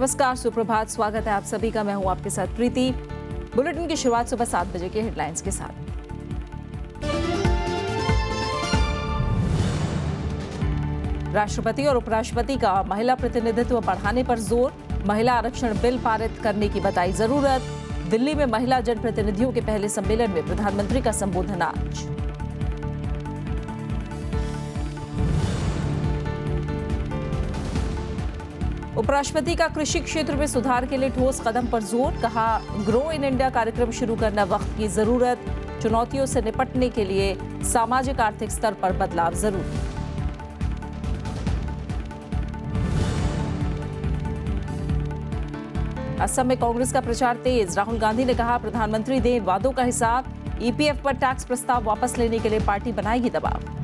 नमस्कार, सुप्रभात। स्वागत है आप सभी का। मैं हूं आपके साथ प्रीति। बुलेटिन की शुरुआत सुबह 7 बजे के हेडलाइंस के साथ। राष्ट्रपति और उपराष्ट्रपति का महिला प्रतिनिधित्व बढ़ाने पर जोर। महिला आरक्षण बिल पारित करने की बताई जरूरत। दिल्ली में महिला जनप्रतिनिधियों के पहले सम्मेलन में प्रधानमंत्री का संबोधन आज। उपराष्ट्रपति का कृषि क्षेत्र में सुधार के लिए ठोस कदम पर जोर। कहा, ग्रो इन इंडिया कार्यक्रम शुरू करना वक्त की जरूरत। चुनौतियों से निपटने के लिए सामाजिक आर्थिक स्तर पर बदलाव जरूरी। असम में कांग्रेस का प्रचार तेज। राहुल गांधी ने कहा, प्रधानमंत्री दें वादों का हिसाब। ईपीएफ पर टैक्स प्रस्ताव वापस लेने के लिए पार्टी बनाएगी दबाव।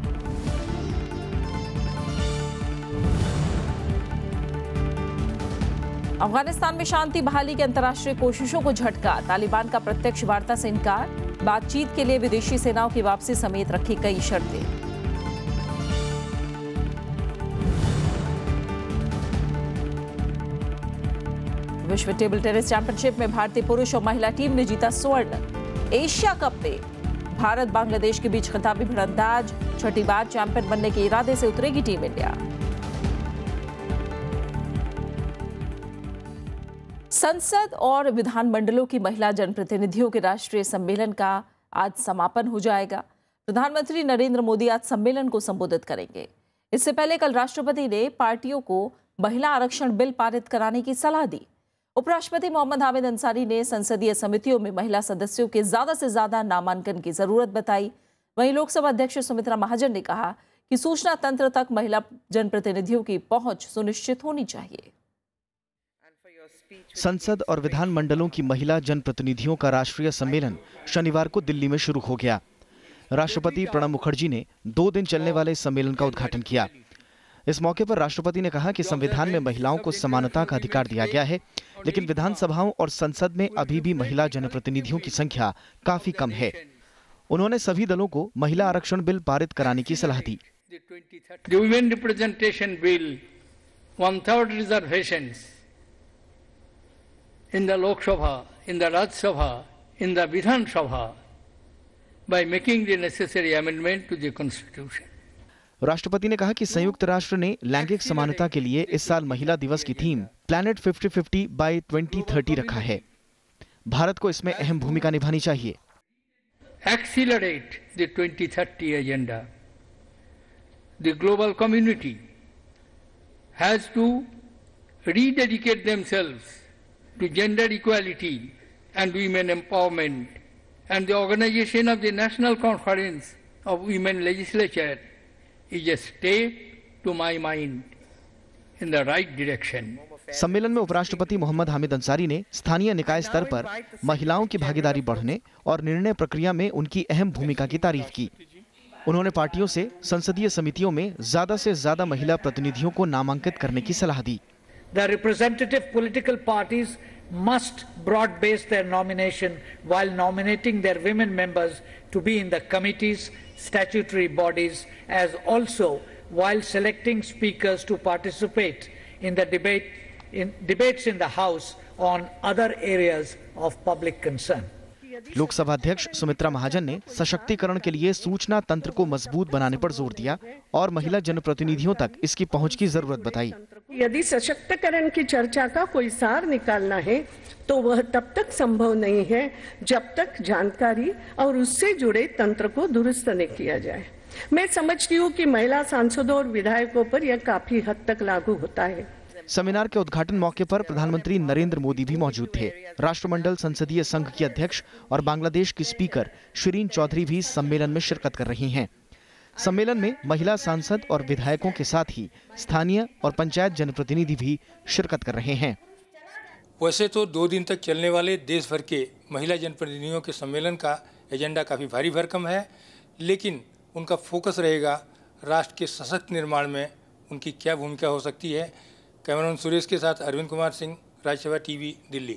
अफगानिस्तान में शांति बहाली की अंतर्राष्ट्रीय कोशिशों को झटका। तालिबान का प्रत्यक्ष वार्ता से इनकार। बातचीत के लिए विदेशी सेनाओं की वापसी समेत रखी कई शर्तें। विश्व टेबल टेनिस चैंपियनशिप में भारतीय पुरुष और महिला टीम ने जीता स्वर्ण। एशिया कप में भारत बांग्लादेश के बीच खिताबी भिड़ंताज। छठी बार चैंपियन बनने के इरादे से उतरेगी टीम इंडिया। संसद और विधानमंडलों की महिला जनप्रतिनिधियों के राष्ट्रीय सम्मेलन का आज समापन हो जाएगा। प्रधानमंत्री नरेंद्र मोदी आज सम्मेलन को संबोधित करेंगे। इससे पहले कल राष्ट्रपति ने पार्टियों को महिला आरक्षण बिल पारित कराने की सलाह दी। उपराष्ट्रपति मोहम्मद हामिद अंसारी ने संसदीय समितियों में महिला सदस्यों के ज्यादा से ज्यादा नामांकन की जरूरत बताई। वहीं लोकसभा अध्यक्ष सुमित्रा महाजन ने कहा कि सूचना तंत्र तक महिला जनप्रतिनिधियों की पहुंच सुनिश्चित होनी चाहिए। संसद और विधानमंडलों की महिला जनप्रतिनिधियों का राष्ट्रीय सम्मेलन शनिवार को दिल्ली में शुरू हो गया। राष्ट्रपति प्रणब मुखर्जी ने 2 दिन चलने वाले इस सम्मेलन का उद्घाटन किया। इस मौके पर राष्ट्रपति ने कहा कि संविधान में महिलाओं को समानता का अधिकार दिया गया है, लेकिन विधानसभाओं और संसद में अभी भी महिला जनप्रतिनिधियों की संख्या काफी कम है। उन्होंने सभी दलों को महिला आरक्षण बिल पारित कराने की सलाह दी। in the Lok Sabha, in the Raj Sabha, in the Vidhan Sabha, by making the necessary amendment to the Constitution. राष्ट्रपति ने कहा कि संयुक्त राष्ट्र ने लैंगिक समानता के लिए इस साल महिला दिवस की थीम प्लैनेट 50-50 बाय 2030 रखा है। भारत को इसमें अहम भूमिका निभानी चाहिए। Accelerate the 2030 agenda. The global community has to rededicate themselves to gender equality and women empowerment, and the organization of the National Conference of Women Legislature is a step, to my mind, in the right direction. सम्मेलन में उपराष्ट्रपति मोहम्मद हामिद अंसारी ने स्थानीय निकाय स्तर पर महिलाओं की भागीदारी बढ़ने और निर्णय प्रक्रिया में उनकी अहम भूमिका की तारीफ की। उन्होंने पार्टियों से संसदीय समितियों में ज्यादा से ज्यादा महिला प्रतिनिधियों को नामांकित करने की सलाह दी। The representative political parties must broad base their nomination while nominating their women members to be in the committees, statutory bodies, as also while selecting speakers to participate in the debates in the House on other areas of public concern. Lok Sabha अध्यक्ष सुमित्रा महाजन ने सशक्तिकरण के लिए सूचना तंत्र को मजबूत बनाने पर जोर दिया और महिला जनप्रतिनिधियों तक इसकी पहुंच की जरूरत बताई। यदि सशक्तिकरण की चर्चा का कोई सार निकालना है तो वह तब तक संभव नहीं है जब तक जानकारी और उससे जुड़े तंत्र को दुरुस्त नहीं किया जाए। मैं समझती हूँ कि महिला सांसदों और विधायकों पर यह काफी हद तक लागू होता है। सेमिनार के उद्घाटन मौके पर प्रधानमंत्री नरेंद्र मोदी भी मौजूद थे। राष्ट्रमंडल संसदीय संघ की अध्यक्ष और बांग्लादेश की स्पीकर शिरीन चौधरी भी सम्मेलन में शिरकत कर रही हैं। सम्मेलन में महिला सांसद और विधायकों के साथ ही स्थानीय और पंचायत जनप्रतिनिधि भी शिरकत कर रहे हैं। वैसे तो 2 दिन तक चलने वाले देश भर के महिला जनप्रतिनिधियों के सम्मेलन का एजेंडा काफ़ी भारी भरकम है, लेकिन उनका फोकस रहेगा राष्ट्र के सशक्त निर्माण में उनकी क्या भूमिका हो सकती है। कैमरामैन सुरेश के साथ अरविंद कुमार सिंह, राज्यसभा टीवी, दिल्ली।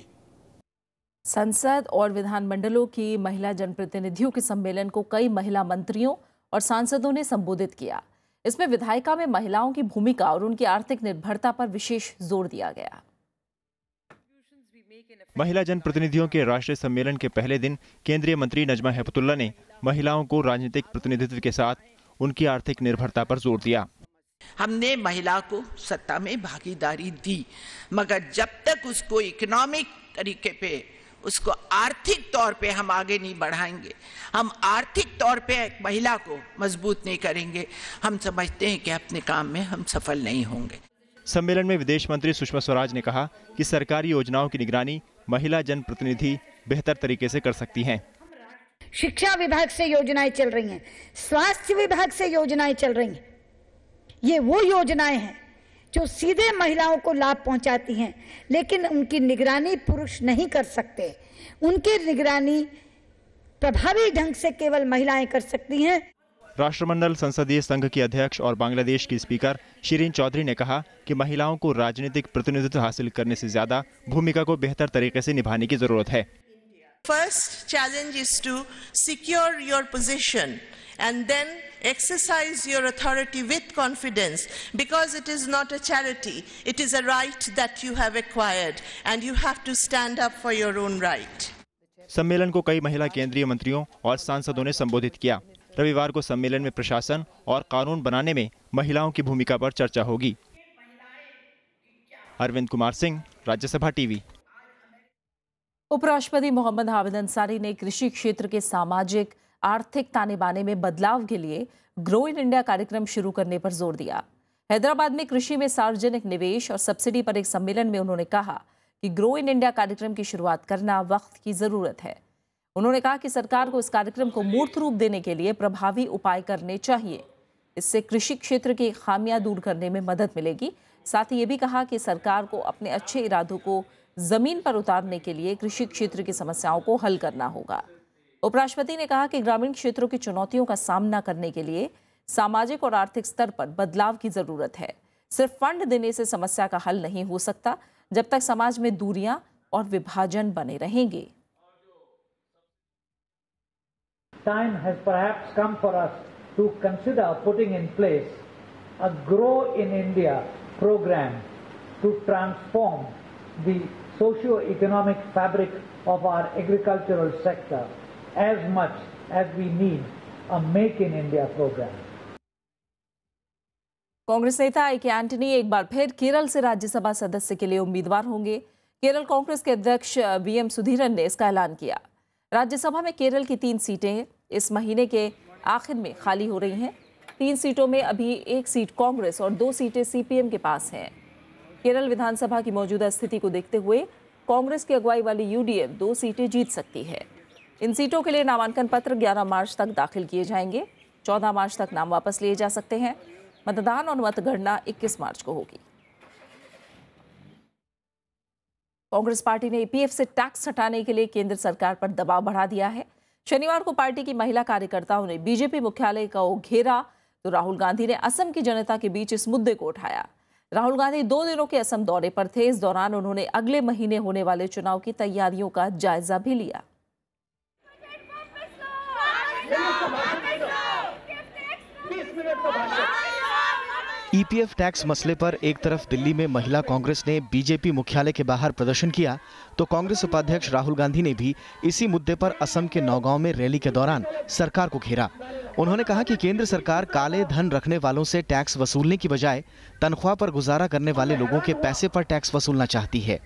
संसद और विधानमंडलों की महिला जनप्रतिनिधियों के सम्मेलन को कई महिला मंत्रियों और सांसदों ने संबोधित किया। इसमें विधायिका में महिलाओं की भूमिका और उनकी आर्थिक निर्भरता पर विशेष जोर दिया गया। महिला जनप्रतिनिधियों के राष्ट्रीय सम्मेलन के पहले दिन केंद्रीय मंत्री नजमा हेपतुल्ला ने महिलाओं को राजनीतिक प्रतिनिधित्व के साथ उनकी आर्थिक निर्भरता पर जोर दिया। हमने महिला को सत्ता में भागीदारी दी, मगर जब तक उसको इकोनॉमिक तरीके पे, उसको आर्थिक तौर पे हम आगे नहीं बढ़ाएंगे, हम आर्थिक तौर पे एक महिला को मजबूत नहीं करेंगे, हम समझते हैं कि अपने काम में हम सफल नहीं होंगे। सम्मेलन में विदेश मंत्री सुषमा स्वराज ने कहा कि सरकारी योजनाओं की निगरानी महिला जनप्रतिनिधि बेहतर तरीके से कर सकती हैं। शिक्षा विभाग से योजनाएं चल रही हैं, स्वास्थ्य विभाग से योजनाएं चल रही हैं। ये वो योजनाएं हैं जो सीधे महिलाओं को लाभ पहुंचाती हैं, लेकिन उनकी निगरानी पुरुष नहीं कर सकते। उनकी निगरानी प्रभावी ढंग से केवल महिलाएं कर सकती हैं। राष्ट्रमंडल संसदीय संघ की अध्यक्ष और बांग्लादेश की स्पीकर शिरीन चौधरी ने कहा कि महिलाओं को राजनीतिक प्रतिनिधित्व हासिल करने से ज्यादा भूमिका को बेहतर तरीके से निभाने की जरूरत है। First challenge is to secure your position and then exercise your authority with confidence, because it is not a charity, it is a right that you have acquired and you have to stand up for your own right. सम्मेलन को कई महिला केंद्रीय मंत्रियों और सांसदों ने संबोधित किया। रविवार को सम्मेलन में प्रशासन और कानून बनाने में महिलाओं की भूमिका पर चर्चा होगी। अरविंद कुमार सिंह, राज्यसभा टीवी। उपराष्ट्रपति मोहम्मद हामिद अंसारी ने कृषि क्षेत्र के सामाजिक आर्थिक ताने बाने में बदलाव के लिए ग्रो इन इंडिया कार्यक्रम शुरू करने पर जोर दिया। हैदराबाद में कृषि में सार्वजनिक निवेश और सब्सिडी पर एक सम्मेलन में उन्होंने कहा कि ग्रो इन इंडिया कार्यक्रम की शुरुआत करना वक्त की जरूरत है। उन्होंने कहा कि सरकार को इस कार्यक्रम को मूर्त रूप देने के लिए प्रभावी उपाय करने चाहिए। इससे कृषि क्षेत्र की खामियां दूर करने में मदद मिलेगी। साथ ही ये भी कहा कि सरकार को अपने अच्छे इरादों को जमीन पर उतारने के लिए कृषि क्षेत्र की समस्याओं को हल करना होगा। उपराष्ट्रपति ने कहा कि ग्रामीण क्षेत्रों की चुनौतियों का सामना करने के लिए सामाजिक और आर्थिक स्तर पर बदलाव की जरूरत है। सिर्फ फंड देने से समस्या का हल नहीं हो सकता जब तक समाज में दूरियां और विभाजन बने रहेंगे। Time has perhaps come for us to consider putting in place a Grow in India program to transform the socio-economic fabric of our agricultural sector as much as we need a Make in India program. Congress नेता ए के Antony एक बार फिर केरल से राज्यसभा सदस्य के लिए उम्मीदवार होंगे। केरल कांग्रेस के अध्यक्ष वीएम सुधीरन ने इसका ऐलान किया। राज्यसभा में केरल की 3 सीटें इस महीने के आखिर में खाली हो रही हैं। 3 सीटों में अभी 1 सीट कांग्रेस और 2 सीटें सीपीएम के पास हैं। केरल विधानसभा की मौजूदा स्थिति को देखते हुए कांग्रेस की अगुवाई वाली यूडीएफ 2 सीटें जीत सकती है। इन सीटों के लिए नामांकन पत्र 11 मार्च तक दाखिल किए जाएंगे। 14 मार्च तक नाम वापस लिए जा सकते हैं। मतदान और मतगणना 21 मार्च को होगी। कांग्रेस पार्टी ने ईपीएफ से टैक्स हटाने के लिए केंद्र सरकार पर दबाव बढ़ा दिया है। शनिवार को पार्टी की महिला कार्यकर्ताओं ने बीजेपी मुख्यालय को घेरा तो राहुल गांधी ने असम की जनता के बीच इस मुद्दे को उठाया। राहुल गांधी 2 दिनों के असम दौरे पर थे। इस दौरान उन्होंने अगले महीने होने वाले चुनाव की तैयारियों का जायजा भी लिया। ईपीएफ टैक्स मसले पर एक तरफ दिल्ली में महिला कांग्रेस ने बीजेपी मुख्यालय के बाहर प्रदर्शन किया तो कांग्रेस उपाध्यक्ष राहुल गांधी ने भी इसी मुद्दे पर असम के नौगांव में रैली के दौरान सरकार को घेरा। उन्होंने कहा कि केंद्र सरकार काले धन रखने वालों से टैक्स वसूलने की बजाय तनख्वाह पर गुजारा करने वाले लोगों के पैसे पर टैक्स वसूलना चाहती है।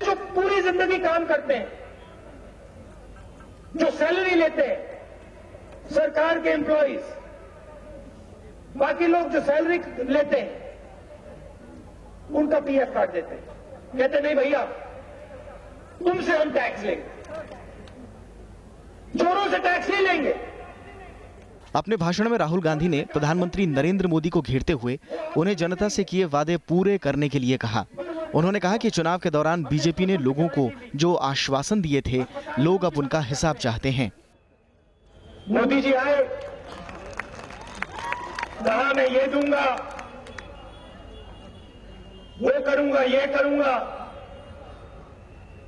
जो पूरी जिंदगी काम करते हैं, जो सैलरी लेते हैं, सरकार के एम्प्लॉइज, बाकी लोग जो सैलरी लेते हैं उनका पीएफ काट देते हैं। कहते नहीं भैया तुमसे हम टैक्स लेंगे, चोरों से टैक्स नहीं लेंगे। अपने भाषण में राहुल गांधी ने प्रधानमंत्री नरेंद्र मोदी को घेरते हुए उन्हें जनता से किए वादे पूरे करने के लिए कहा। उन्होंने कहा कि चुनाव के दौरान बीजेपी ने लोगों को जो आश्वासन दिए थे, लोग अब उनका हिसाब चाहते हैं। मोदी जी आए, कहा मैं ये दूंगा, वो करूंगा, ये करूंगा।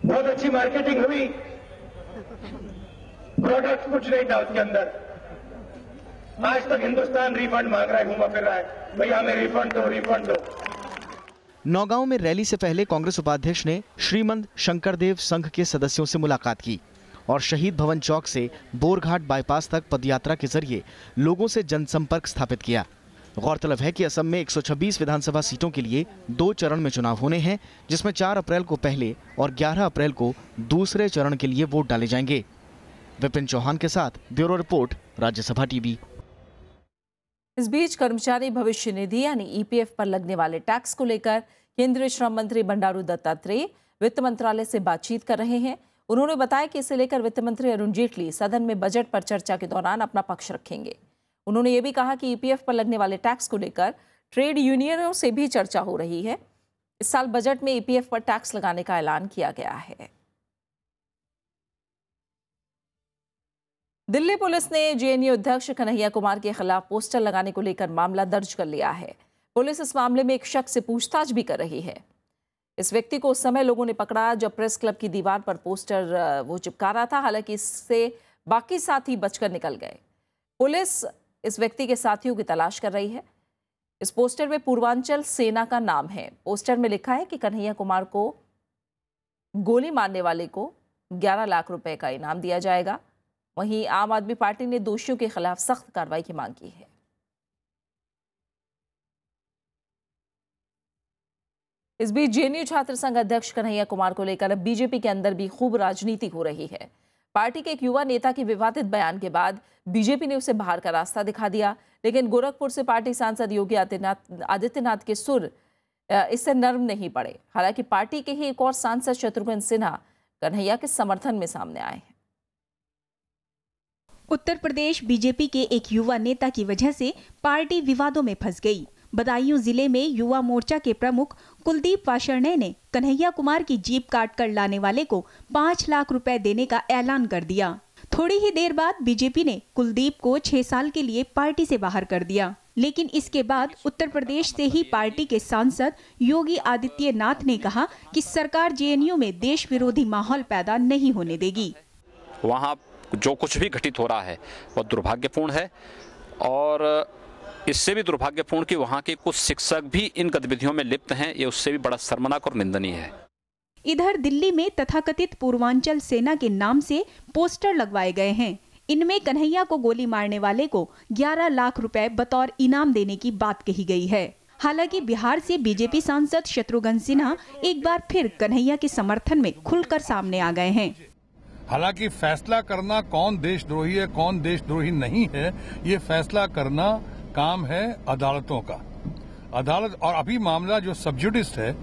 बहुत अच्छी मार्केटिंग हुई, प्रोडक्ट कुछ नहीं था उसके अंदर। आज तक हिंदुस्तान रिफंड मांग रहा है, घूमा फिर रहा है, भैया हमें रिफंड दो, रिफंड दो। नौगांव में रैली से पहले कांग्रेस उपाध्यक्ष ने श्रीमंत शंकरदेव संघ के सदस्यों से मुलाकात की और शहीद भवन चौक से बोरघाट बाईपास तक पदयात्रा के जरिए लोगों से जनसंपर्क स्थापित किया। गौरतलब है कि असम में 126 विधानसभा सीटों के लिए 2 चरण में चुनाव होने हैं, जिसमें 4 अप्रैल को पहले और 11 अप्रैल को दूसरे चरण के लिए वोट डाले जाएंगे। विपिन चौहान के साथ ब्यूरो रिपोर्ट, राज्यसभा टीवी। इस बीच कर्मचारी भविष्य निधि यानी ईपीएफ पर लगने वाले टैक्स को लेकर केंद्रीय श्रम मंत्री बंडारू दत्तात्रेय वित्त मंत्रालय से बातचीत कर रहे हैं। उन्होंने बताया कि इसे लेकर वित्त मंत्री अरुण जेटली सदन में बजट पर चर्चा के दौरान अपना पक्ष रखेंगे। उन्होंने ये भी कहा कि ईपीएफ पर लगने वाले टैक्स को लेकर ट्रेड यूनियनों से भी चर्चा हो रही है। इस साल बजट में ईपीएफ पर टैक्स लगाने का ऐलान किया गया है। दिल्ली पुलिस ने जेएनयू अध्यक्ष कन्हैया कुमार के खिलाफ पोस्टर लगाने को लेकर मामला दर्ज कर लिया है। पुलिस इस मामले में एक शख्स से पूछताछ भी कर रही है। इस व्यक्ति को उस समय लोगों ने पकड़ा जब प्रेस क्लब की दीवार पर पोस्टर वो चिपका रहा था। हालांकि इससे बाकी साथी बचकर निकल गए। पुलिस इस व्यक्ति के साथियों की तलाश कर रही है। इस पोस्टर में पूर्वांचल सेना का नाम है। पोस्टर में लिखा है कि कन्हैया कुमार को गोली मारने वाले को 11 लाख रुपए का इनाम दिया जाएगा। वहीं आम आदमी पार्टी ने दोषियों के खिलाफ सख्त कार्रवाई की मांग की है। इस बीच जेएनयू छात्र संघ अध्यक्ष कन्हैया कुमार को लेकर अब बीजेपी के अंदर भी खूब राजनीति हो रही है। पार्टी के एक युवा नेता के विवादित बयान के बाद बीजेपी ने उसे बाहर का रास्ता दिखा दिया, लेकिन गोरखपुर से पार्टी सांसद योगी आदित्यनाथ के सुर इससे नर्म नहीं पड़े। हालांकि पार्टी के ही एक और सांसद शत्रुघ्न सिन्हा कन्हैया के समर्थन में सामने आए हैं। उत्तर प्रदेश बीजेपी के एक युवा नेता की वजह से पार्टी विवादों में फंस गई। बदायूं जिले में युवा मोर्चा के प्रमुख कुलदीप वाषर्णे ने कन्हैया कुमार की जीप काट कर लाने वाले को 5 लाख रुपए देने का ऐलान कर दिया। थोड़ी ही देर बाद बीजेपी ने कुलदीप को 6 साल के लिए पार्टी से बाहर कर दिया। लेकिन इसके बाद उत्तर प्रदेश से ही पार्टी के सांसद योगी आदित्यनाथ ने कहा कि सरकार जेएनयू में देश विरोधी माहौल पैदा नहीं होने देगी। वहाँ जो कुछ भी घटित हो रहा है वह दुर्भाग्यपूर्ण है और इससे भी दुर्भाग्यपूर्ण कि वहाँ के कुछ शिक्षक भी इन गतिविधियों में लिप्त हैं। ये उससे भी बड़ा शर्मनाक और निंदनीय है। इधर दिल्ली में तथाकथित पूर्वांचल सेना के नाम से पोस्टर लगवाए गए हैं। इनमें कन्हैया को गोली मारने वाले को 11 लाख रुपए बतौर इनाम देने की बात कही गई है। हालांकि बिहार से बीजेपी सांसद शत्रुघ्न सिन्हा एक बार फिर कन्हैया के समर्थन में खुलकर सामने आ गए हैं। हालांकि फैसला करना कौन देशद्रोही है कौन देशद्रोही नहीं है, ये फैसला करना काम है अदालतों का। अदालत और अभी मामला जो सब्जुडिस है।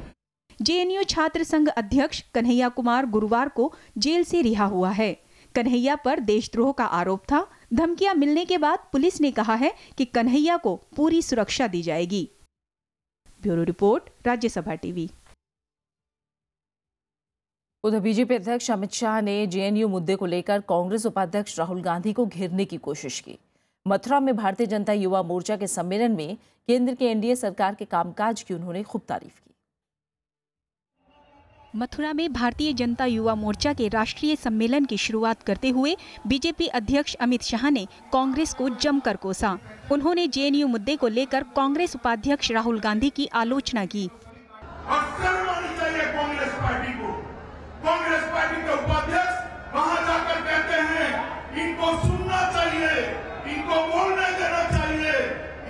जेएनयू छात्र संघ अध्यक्ष कन्हैया कुमार गुरुवार को जेल से रिहा हुआ है। कन्हैया पर देशद्रोह का आरोप था। धमकियां मिलने के बाद पुलिस ने कहा है कि कन्हैया को पूरी सुरक्षा दी जाएगी। Bureau report, Rajya Sabha TV. उधर बीजेपी अध्यक्ष अमित शाह ने जेएनयू मुद्दे को लेकर कांग्रेस उपाध्यक्ष राहुल गांधी को घेरने की कोशिश की। मथुरा में भारतीय जनता युवा मोर्चा के सम्मेलन में केंद्र के एनडीए सरकार के कामकाज की उन्होंने खूब तारीफ की। मथुरा में भारतीय जनता युवा मोर्चा के राष्ट्रीय सम्मेलन की शुरुआत करते हुए बीजेपी अध्यक्ष अमित शाह ने कांग्रेस को जमकर कोसा। उन्होंने जेएनयू मुद्दे को लेकर कांग्रेस उपाध्यक्ष राहुल गांधी की आलोचना की। कांग्रेस पार्टी के उपाध्यक्ष वहां जाकर कहते हैं इनको सुनना चाहिए, इनको बोलने देना चाहिए,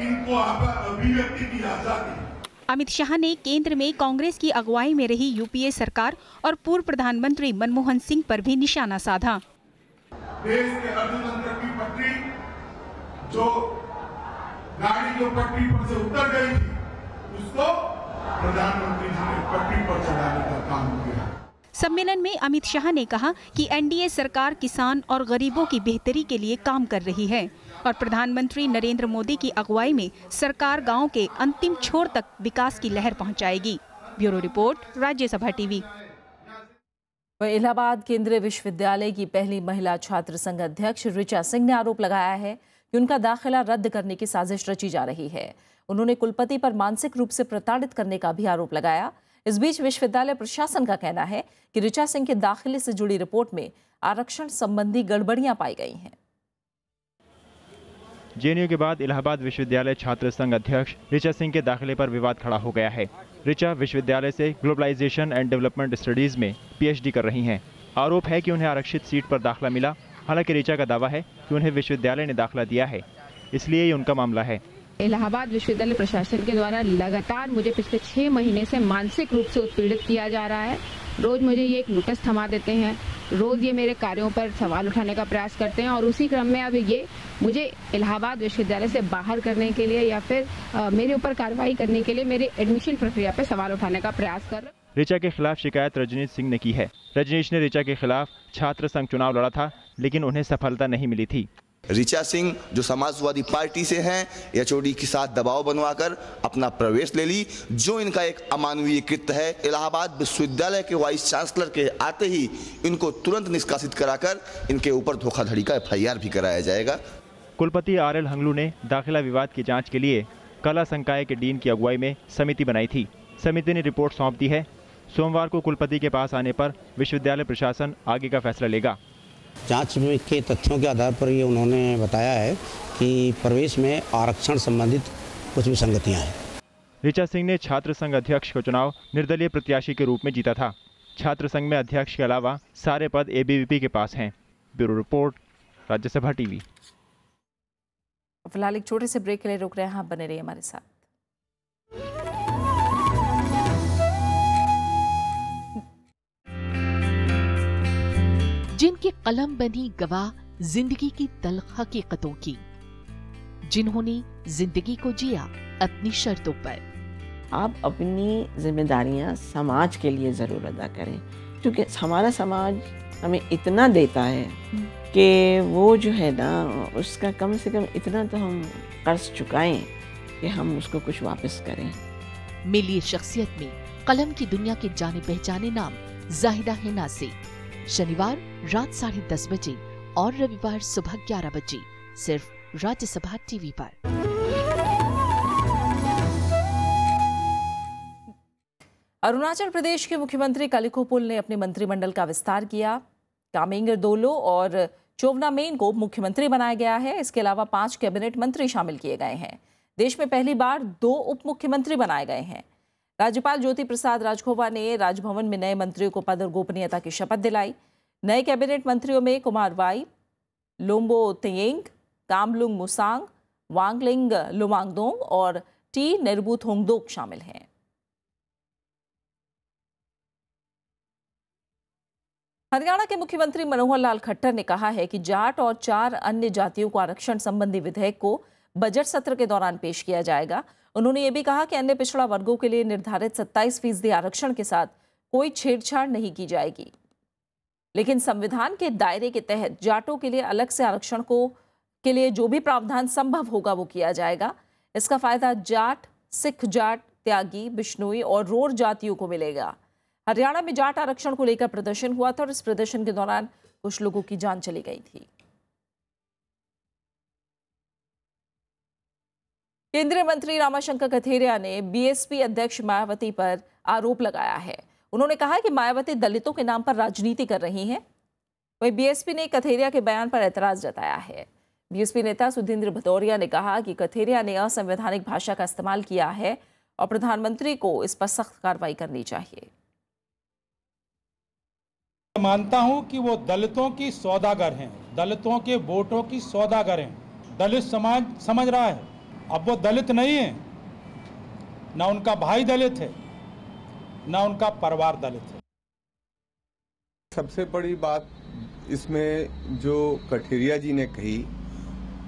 इनको अभिव्यक्ति की आजादी। अमित शाह ने केंद्र में कांग्रेस की अगुवाई में रही यूपीए सरकार और पूर्व प्रधानमंत्री मनमोहन सिंह पर भी निशाना साधा। देश के अर्थतंत्र की पटरी जो गाड़ी जो पटरी पर से उतर गई थी, उसको प्रधानमंत्री जी ने पटरी पर चढ़ाने का काम किया। सम्मेलन में अमित शाह ने कहा कि एनडीए सरकार किसान और गरीबों की बेहतरी के लिए काम कर रही है और प्रधानमंत्री नरेंद्र मोदी की अगुवाई में सरकार गांव के अंतिम छोर तक विकास की लहर पहुंचाएगी। Bureau report, Rajya Sabha TV. Allahabad केंद्रीय विश्वविद्यालय की पहली महिला छात्र संघ अध्यक्ष ऋचा सिंह ने आरोप लगाया है कि उनका दाखिला रद्द करने की साजिश रची जा रही है। उन्होंने कुलपति पर मानसिक रूप से प्रताड़ित करने का भी आरोप लगाया। इस बीच विश्वविद्यालय प्रशासन का कहना है कि ऋचा सिंह के दाखिले से जुड़ी रिपोर्ट में आरक्षण संबंधी गड़बड़ियां पाई गई हैं। जेएनयू के बाद इलाहाबाद विश्वविद्यालय छात्र संघ अध्यक्ष ऋचा सिंह के दाखिले पर विवाद खड़ा हो गया है। ऋचा विश्वविद्यालय से ग्लोबलाइजेशन एंड डेवलपमेंट स्टडीज में पीएचडी कर रही हैं। आरोप है कि उन्हें आरक्षित सीट पर दाखिला मिला। हालांकि ऋचा का दावा है कि उन्हें विश्वविद्यालय ने दाखिला दिया है, इसलिए ये उनका मामला है। इलाहाबाद विश्वविद्यालय प्रशासन के द्वारा लगातार मुझे पिछले 6 महीने से मानसिक रूप से उत्पीड़ित किया जा रहा है। रोज मुझे ये एक नोटिस थमा देते हैं, रोज ये मेरे कार्यों पर सवाल उठाने का प्रयास करते हैं और उसी क्रम में अब ये मुझे इलाहाबाद विश्वविद्यालय से बाहर करने के लिए या फिर मेरे ऊपर कार्रवाई करने के लिए मेरे एडमिशन प्रक्रिया पर सवाल उठाने का प्रयास कर रहे हैं। ऋचा के खिलाफ शिकायत रजनीश सिंह ने की है। रजनीश ने ऋचा के खिलाफ छात्र संघ चुनाव लड़ा था, लेकिन उन्हें सफलता नहीं मिली थी। ऋचा सिंह जो समाजवादी पार्टी से हैं, एचओडी के साथ दबाव बनवाकर अपना प्रवेश ले ली, जो इनका एक अमानवीय कृत्य है। इलाहाबाद विश्वविद्यालय के वाइस चांसलर के आते ही इनको तुरंत निष्कासित कराकर इनके ऊपर धोखाधड़ी का एफआईआर भी कराया जाएगा। कुलपति आरएल हंगलू ने दाखिला विवाद की जांच के लिए कला संकाय के डीन की अगुवाई में समिति बनाई थी। समिति ने रिपोर्ट सौंप दी है। सोमवार को कुलपति के पास आने पर विश्वविद्यालय प्रशासन आगे का फैसला लेगा। जांच के तथ्यों के आधार पर ये उन्होंने बताया है कि प्रवेश में आरक्षण संबंधित कुछ विसंगतियां हैं। ऋचा सिंह ने छात्र संघ अध्यक्ष का चुनाव निर्दलीय प्रत्याशी के रूप में जीता था। छात्र संघ में अध्यक्ष के अलावा सारे पद एबीवीपी के पास हैं। Bureau report, Rajya Sabha TV. फिलहाल एक छोटे से ब्रेक के लिए रुक रहे हैं, आप बने रहिए हमारे साथ। जिनकी कलम बनी गवाह जिंदगी की तल्ख हकीकतों की, जिन्होंने जिंदगी को जिया अपनी शर्तों पर। आप अपनी जिम्मेदारियां समाज के लिए जरूर अदा करें, क्योंकि हमारा समाज हमें इतना देता है कि वो जो है ना, उसका कम से कम इतना तो हम कर्ज चुकाएं कि हम उसको कुछ वापस करें। मिलिए शख्सियत में कलम की दुनिया के जाने पहचाने नाम जाहिदा हिना से, शनिवार रात 10:30 बजे और रविवार सुबह 11 बजे, सिर्फ राज्यसभा टीवी पर। अरुणाचल प्रदेश के मुख्यमंत्री कालिखोपुल ने अपने मंत्रिमंडल का विस्तार किया। कामेंगर दोलो और चोवनामेन को मुख्यमंत्री बनाया गया है। इसके अलावा 5 कैबिनेट मंत्री शामिल किए गए हैं। देश में पहली बार 2 उप मुख्यमंत्री बनाए गए हैं। राज्यपाल ज्योति प्रसाद राजखोवा ने राजभवन में नए मंत्रियों को पद और गोपनीयता की शपथ दिलाई। नए कैबिनेट मंत्रियों में कुमार वाई, लोम्बो तेयेंग, कामलुंग मुसांग, वांगलिंग लुमांगदोंग और टी नेरबू थोंगदोक शामिल हैं। हरियाणा के मुख्यमंत्री मनोहर लाल खट्टर ने कहा है कि जाट और 4 अन्य जातियों को आरक्षण संबंधी विधेयक को बजट सत्र के दौरान पेश किया जाएगा। उन्होंने ये भी कहा कि अन्य पिछड़ा वर्गों के लिए निर्धारित 27% आरक्षण के साथ कोई छेड़छाड़ नहीं की जाएगी, लेकिन संविधान के दायरे के तहत जाटों के लिए अलग से आरक्षण के लिए जो भी प्रावधान संभव होगा वो किया जाएगा। इसका फायदा जाट, सिख जाट, त्यागी, बिश्नोई और रोर जातियों को मिलेगा। हरियाणा में जाट आरक्षण को लेकर प्रदर्शन हुआ था और इस प्रदर्शन के दौरान कुछ लोगों की जान चली गई थी। केंद्रीय मंत्री रामाशंकर कथेरिया ने बीएसपी अध्यक्ष मायावती पर आरोप लगाया है। उन्होंने कहा कि मायावती दलितों के नाम पर राजनीति कर रही हैं। वहीं बीएसपी ने कथेरिया के बयान पर ऐतराज जताया है। बीएसपी नेता सुधींद्र भदौरिया ने कहा कि कथेरिया ने असंवैधानिक भाषा का इस्तेमाल किया है और प्रधानमंत्री को इस पर सख्त कार्रवाई करनी चाहिए। मानता हूं कि वो दलितों की सौदागर हैं, दलितों के वोटों की सौदागर हैं। दलित समाज समझ रहा है अब वो दलित नहीं है, ना उनका भाई दलित है, ना उनका परिवार दलित है। सबसे बड़ी बात इसमें जो कठेरिया जी ने कही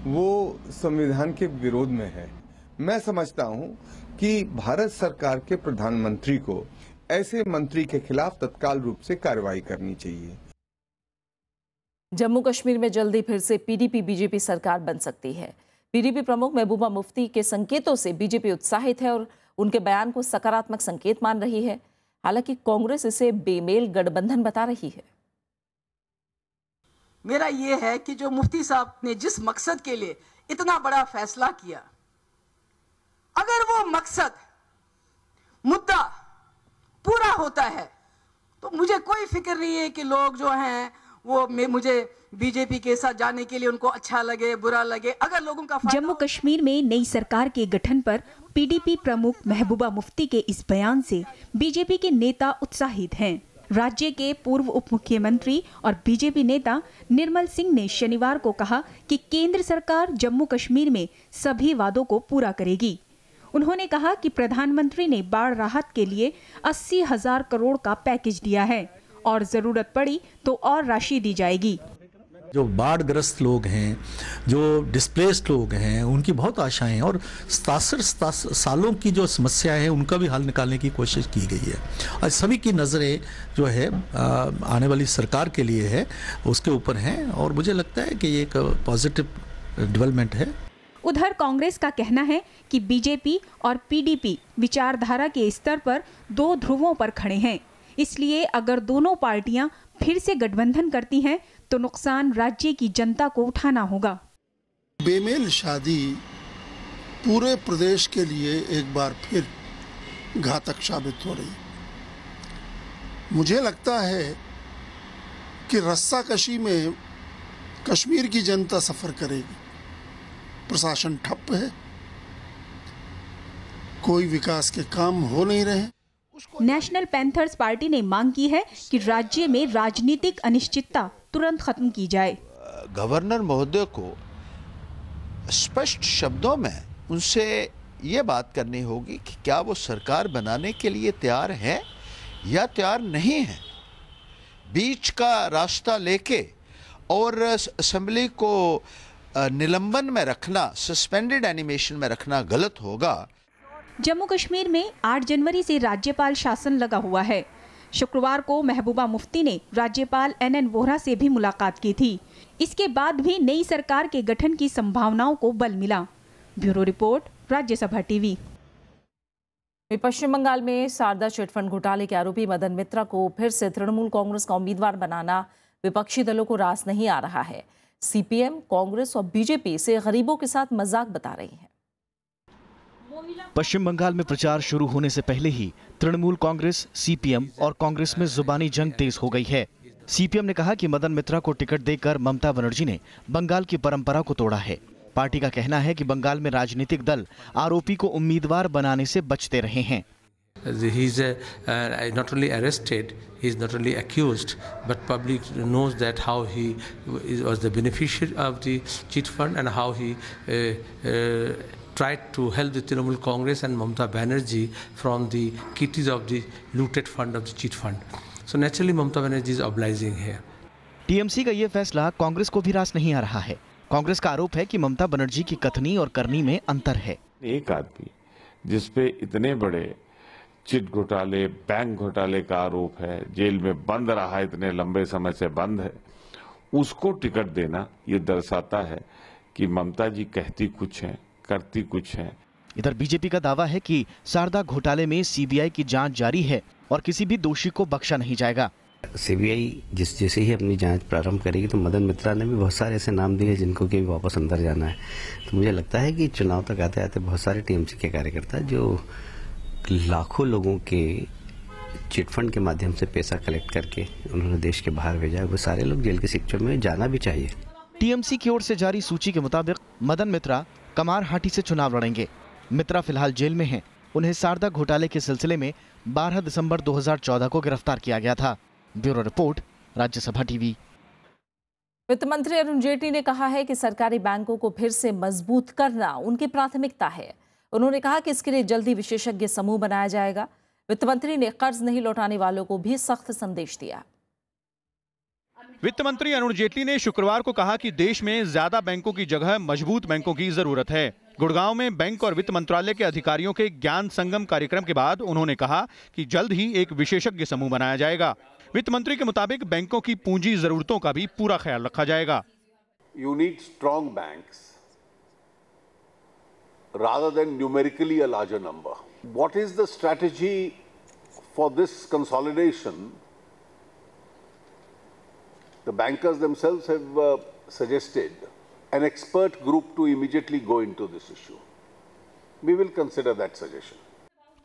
वो संविधान के विरोध में है। मैं समझता हूं कि भारत सरकार के प्रधानमंत्री को ऐसे मंत्री के खिलाफ तत्काल रूप से कार्रवाई करनी चाहिए। जम्मू कश्मीर में जल्दी फिर से पीडीपी बीजेपी सरकार बन सकती है। पीडीपी प्रमुख महबूबा मुफ्ती के संकेतों से बीजेपी उत्साहित है और उनके बयान को सकारात्मक संकेत मान रही है। हालांकि कांग्रेस इसे बेमेल गठबंधन बता रही है। मेरा ये है कि जो मुफ्ती साहब ने जिस मकसद के लिए इतना बड़ा फैसला किया, अगर वो मकसद मुद्दा पूरा होता है तो मुझे कोई फिक्र नहीं है कि लोग जो हैं वो मुझे बीजेपी के साथ जाने के लिए उनको अच्छा लगे बुरा लगे, अगर लोगों का जम्मू कश्मीर में नई सरकार के गठन पर पीडीपी प्रमुख महबूबा मुफ्ती के इस बयान से बीजेपी के नेता उत्साहित हैं। राज्य के पूर्व उप मुख्यमंत्री और बीजेपी नेता निर्मल सिंह ने शनिवार को कहा कि केंद्र सरकार जम्मू कश्मीर में सभी वादों को पूरा करेगी। उन्होंने कहा कि प्रधानमंत्री ने बाढ़ राहत के लिए 80,000 करोड़ का पैकेज दिया है और जरूरत पड़ी तो और राशि दी जाएगी। जो बाढ़ग्रस्त लोग हैं, जो डिस्प्लेस्ड लोग हैं, उनकी बहुत आशाएं हैं और 67 सालों की जो समस्याएं हैं उनका भी हल निकालने की कोशिश की गई है और सभी की नज़रें जो है आने वाली सरकार के लिए है, उसके ऊपर हैं और मुझे लगता है कि ये एक पॉजिटिव डेवलपमेंट है। उधर कांग्रेस का कहना है कि बीजेपी और पीडीपी विचारधारा के स्तर पर दो ध्रुवों पर खड़े हैं, इसलिए अगर दोनों पार्टियां फिर से गठबंधन करती हैं तो नुकसान राज्य की जनता को उठाना होगा। बेमेल शादी पूरे प्रदेश के लिए एक बार फिर घातक साबित हो रही। मुझे लगता है कि रस्साकशी में कश्मीर की जनता सफर करेगी। प्रशासन ठप है, कोई विकास के काम हो नहीं रहे। नेशनल पैंथर्स पार्टी ने मांग की है कि राज्य में राजनीतिक अनिश्चितता तुरंत खत्म की जाए। गवर्नर महोदय को स्पष्ट शब्दों में उनसे ये बात करनी होगी कि क्या वो सरकार बनाने के लिए तैयार है या तैयार नहीं है। बीच का रास्ता लेके और असेंबली को निलंबन में रखना, सस्पेंडेड एनिमेशन में रखना गलत होगा। जम्मू कश्मीर में 8 जनवरी से राज्यपाल शासन लगा हुआ है। शुक्रवार को महबूबा मुफ्ती ने राज्यपाल NN वोहरा से भी मुलाकात की थी। इसके बाद भी नई सरकार के गठन की संभावनाओं को बल मिला। Bureau report, Rajya Sabha TV. Paschim Bengal में शारदा चिटफंड घोटाले के आरोपी मदन मित्रा को फिर से तृणमूल कांग्रेस का उम्मीदवार बनाना विपक्षी दलों को रास नहीं आ रहा है। CPM, कांग्रेस और बीजेपी इसे गरीबों के साथ मजाक बता रही है। पश्चिम बंगाल में प्रचार शुरू होने से पहले ही तृणमूल कांग्रेस, CPM और कांग्रेस में जुबानी जंग तेज हो गई है। CPM ने कहा कि मदन मित्रा को टिकट देकर ममता बनर्जी ने बंगाल की परंपरा को तोड़ा है। पार्टी का कहना है कि बंगाल में राजनीतिक दल आरोपी को उम्मीदवार बनाने से बचते रहे हैं। He is not only arrested, he is not only accused, but public knows that how he was the beneficiary of the cheat fund and how he tried to help the Trinamool Congress and Mamata Banerjee from the kitties of the looted fund of the cheat fund. So naturally Mamata Banerjee is obliging here. TMC का ये फैसला कांग्रेस को भी रास नहीं आ रहा है। कांग्रेस का आरोप है कि ममता बनर्जी की कथनी और करनी में अंतर है। एक आदमी जिसपे इतने बड़े चिट घोटाले, बैंक घोटाले का आरोप है, जेल में बंद रहा, इतने लंबे समय से बंद है, उसको टिकट देना ये दर्शाता है कि ममता जी कहती कुछ है, करती कुछ है। इधर बीजेपी का दावा है कि शारदा घोटाले में CBI की जांच जारी है और किसी भी दोषी को बख्शा नहीं जाएगा। CBI जैसे ही अपनी जांच प्रारंभ करेगी तो मदन मित्रा ने भी बहुत सारे ऐसे नाम दिए जिनको कि वापस अंदर जाना है। तो मुझे लगता है कि चुनाव तक आते आते बहुत सारे TMC के कार्यकर्ता जो लाखों लोगों के चिटफंड के माध्यम से पैसा कलेक्ट करके उन्होंने देश के बाहर भेजा, वो सारे लोग जेल के सिक्चर में जाना भी चाहिए। TMC की ओर से जारी सूची के मुताबिक मदन मित्रा कमारहाटी से चुनाव लड़ेंगे। मित्रा फिलहाल जेल में हैं। उन्हें शारदा घोटाले के सिलसिले में 12 दिसंबर 2014 को गिरफ्तार किया गया था। Bureau report, Rajya Sabha TV. वित्त मंत्री अरुण जेटली ने कहा है कि सरकारी बैंकों को फिर से मजबूत करना उनकी प्राथमिकता है। उन्होंने कहा कि इसके लिए जल्दी विशेषज्ञ समूह बनाया जाएगा। वित्त मंत्री ने कर्ज नहीं लौटाने वालों को भी सख्त संदेश दिया। वित्त मंत्री अरुण जेटली ने शुक्रवार को कहा कि देश में ज्यादा बैंकों की जगह मजबूत बैंकों की जरूरत है। गुड़गांव में बैंक और वित्त मंत्रालय के अधिकारियों के ज्ञान संगम कार्यक्रम के बाद उन्होंने कहा कि जल्द ही एक विशेषज्ञ समूह बनाया जाएगा। वित्त मंत्री के मुताबिक बैंकों की पूंजी जरूरतों का भी पूरा ख्याल रखा जाएगा। You need strong banks rather than numerically a larger number. What is the strategy for this consolidation? The bankers themselves have suggested an expert group to immediately go into this issue. We will consider that suggestion.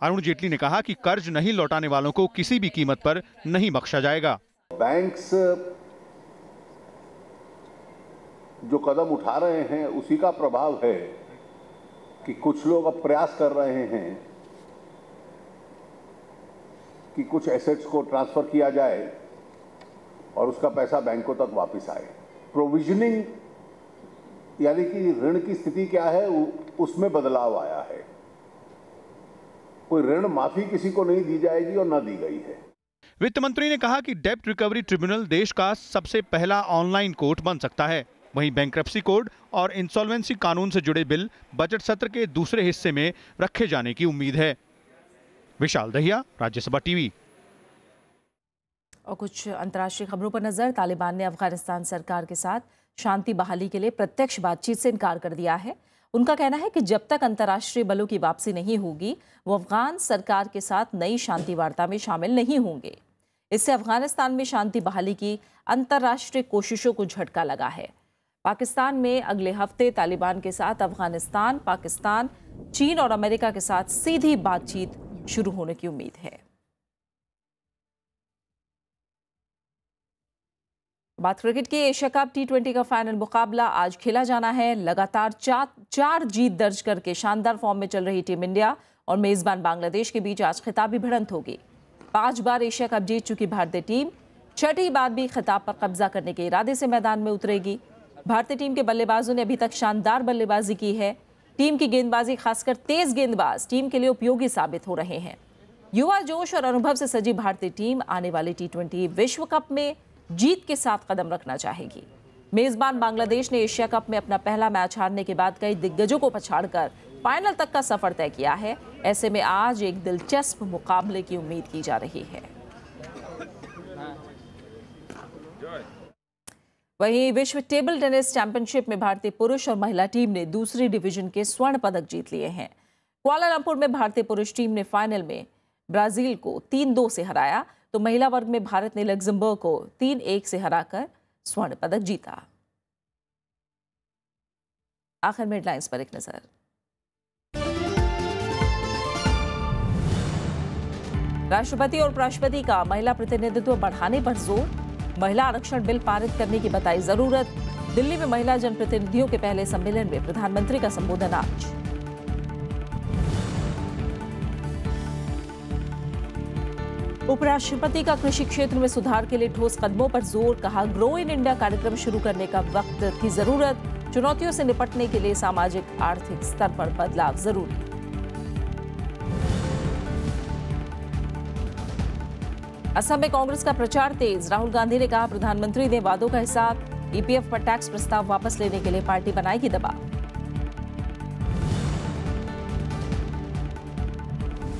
Arun Jaitley ने कहा कि कर्ज नहीं लौटाने वालों को किसी भी कीमत पर नहीं बख्शा जाएगा। Banks जो कदम उठा रहे हैं उसी का प्रभाव है कि कुछ लोग अब प्रयास कर रहे हैं कि कुछ एसेट्स को ट्रांसफर किया जाए और उसका पैसा बैंकों तक वापस आए। प्रोविजनिंग यानी कि ऋण की स्थिति क्या है उसमें बदलाव आया है। कोई ऋण माफी किसी को नहीं दी जाएगी और न दी गई है। वित्त मंत्री ने कहा कि डेब्ट रिकवरी ट्रिब्यूनल देश का सबसे पहला ऑनलाइन कोर्ट बन सकता है। वहीं बैंक्रप्सी कोड और इंसॉल्वेंसी कानून से जुड़े बिल बजट सत्र के दूसरे हिस्से में रखे जाने की उम्मीद है। विशाल दहिया, राज्यसभा टीवी। और कुछ अंतर्राष्ट्रीय खबरों पर नजर। तालिबान ने अफगानिस्तान सरकार के साथ शांति बहाली के लिए प्रत्यक्ष बातचीत से इनकार कर दिया है। उनका कहना है कि जब तक अंतर्राष्ट्रीय बलों की वापसी नहीं होगी वो अफगान सरकार के साथ नई शांति वार्ता में शामिल नहीं होंगे। इससे अफगानिस्तान में शांति बहाली की अंतर्राष्ट्रीय कोशिशों को झटका लगा है। पाकिस्तान में अगले हफ्ते तालिबान के साथ अफगानिस्तान, पाकिस्तान, चीन और अमेरिका के साथ सीधी बातचीत शुरू होने की उम्मीद है। बात क्रिकेट की। एशिया कप T20 का फाइनल मुकाबला आज खेला जाना है। लगातार चार जीत दर्ज करके शानदार फॉर्म में चल रही टीम इंडिया और मेजबान बांग्लादेश के बीच आज खिताबी भिड़ंत होगी। 5 बार एशिया कप जीत चुकी भारतीय टीम छठी बार भी खिताब पर कब्जा करने के इरादे से मैदान में उतरेगी। भारतीय टीम के बल्लेबाजों ने अभी तक शानदार बल्लेबाजी की है। टीम की गेंदबाजी, खासकर तेज गेंदबाज, टीम के लिए उपयोगी साबित हो रहे हैं। युवा जोश और अनुभव से सजी भारतीय टीम आने वाली T20 विश्व कप में जीत के साथ कदम रखना चाहेगी। मेजबान बांग्लादेश ने एशिया कप में अपना पहला मैच हारने के बाद कई दिग्गजों को पछाड़कर फाइनल तक का सफर तय किया है। ऐसे में आज एक दिलचस्प मुकाबले की उम्मीद की जा रही है। वहीं विश्व टेबल टेनिस चैंपियनशिप में भारतीय पुरुष और महिला टीम ने दूसरी डिवीजन के स्वर्ण पदक जीत लिए हैं। कुआलालंपुर में भारतीय पुरुष टीम ने फाइनल में ब्राजील को 3-2 से हराया, तो महिला वर्ग में भारत ने लग्जमबर्ग को 3-1 से हराकर स्वर्ण पदक जीता। आखिर में हेडलाइंस पर एक नजर। राष्ट्रपति और उपराष्ट्रपति का महिला प्रतिनिधित्व बढ़ाने पर जोर। महिला आरक्षण बिल पारित करने की बताई जरूरत। दिल्ली में महिला जनप्रतिनिधियों के पहले सम्मेलन में प्रधानमंत्री का संबोधन आज। उपराष्ट्रपति का कृषि क्षेत्र में सुधार के लिए ठोस कदमों पर जोर। कहा, ग्रो इन इंडिया कार्यक्रम शुरू करने का वक्त की जरूरत। चुनौतियों से निपटने के लिए सामाजिक आर्थिक स्तर पर बदलाव जरूरी। असम में कांग्रेस का प्रचार तेज। राहुल गांधी ने कहा, प्रधानमंत्री ने वादों का हिसाब। ईपीएफ पर टैक्स प्रस्ताव वापस लेने के लिए पार्टी बनाएगी दबाव।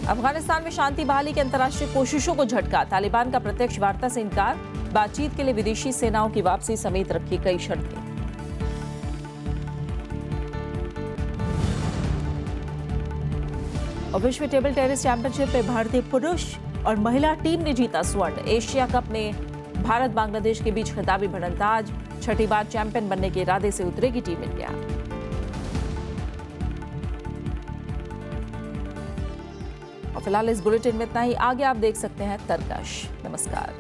अफगानिस्तान में शांति बहाली की अंतर्राष्ट्रीय कोशिशों को झटका। तालिबान का प्रत्यक्ष वार्ता से इनकार। बातचीत के लिए विदेशी सेनाओं की वापसी समेत रखी कई शर्तें। और विश्व टेबल टेनिस चैंपियनशिप में भारतीय पुरुष और महिला टीम ने जीता स्वर्ण। एशिया कप में भारत बांग्लादेश के बीच खिताबी भिड़ंत आज। छठी बार चैंपियन बनने के इरादे से उतरेगी टीम इंडिया। और फिलहाल इस बुलेटिन में इतना ही। आगे आप देख सकते हैं तरकश। नमस्कार।